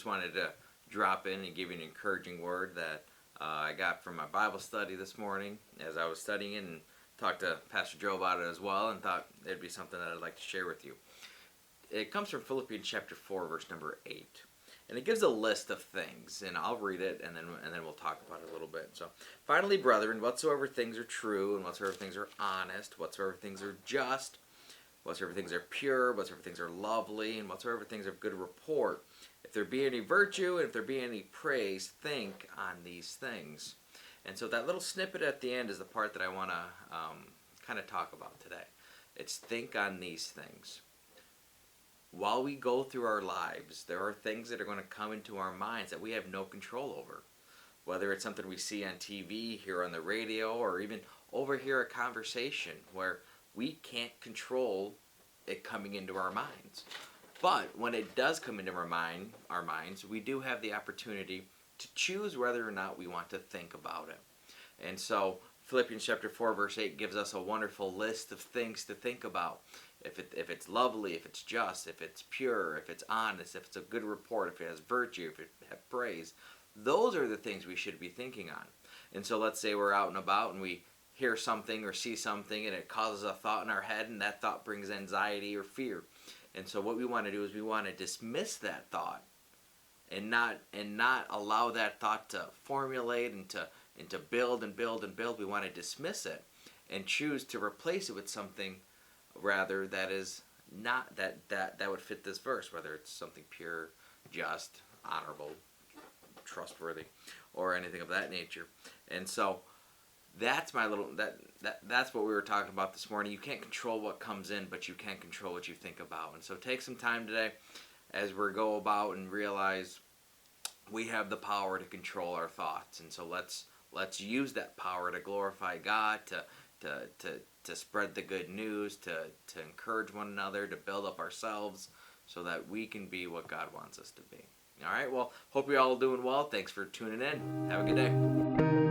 wanted to drop in and give you an encouraging word that I got from my Bible study this morning as I was studying it, and talked to Pastor Joe about it as well, and thought it'd be something that I'd like to share with you. It comes from Philippians chapter 4, verse number 8. And it gives a list of things, and I'll read it, and then we'll talk about it a little bit. So, finally, brethren, whatsoever things are true, and whatsoever things are honest, whatsoever things are just, whatsoever things are pure, whatsoever things are lovely, and whatsoever things are of good report, if there be any virtue, and if there be any praise, think on these things. And so that little snippet at the end is the part that I want to kind of talk about today. It's think on these things. While we go through our lives, there are things that are going to come into our minds that we have no control over. Whether it's something we see on TV, hear on the radio, or even overhear a conversation where we can't control it coming into our minds. But when it does come into our minds, we do have the opportunity to choose whether or not we want to think about it. And so Philippians chapter 4 verse 8 gives us a wonderful list of things to think about. If it's lovely, if it's just, if it's pure, if it's honest, if it's a good report, if it has virtue, if it has praise, those are the things we should be thinking on. And so let's say we're out and about and we hear something or see something and it causes a thought in our head, and that thought brings anxiety or fear. And so what we want to do is we want to dismiss that thought and not allow that thought to formulate and to build and build and build. We want to dismiss it and choose to replace it with something rather that is not that would fit this verse, whether it's something pure, just, honorable, trustworthy, or anything of that nature. And so that's my little that's what we were talking about this morning. You can't control what comes in, but you can control what you think about. And so take some time today as we go about and realize we have the power to control our thoughts. And so let's use that power to glorify God, to spread the good news, to encourage one another, to build up ourselves so that we can be what God wants us to be. All right, well, hope you're all doing well. Thanks for tuning in. Have a good day.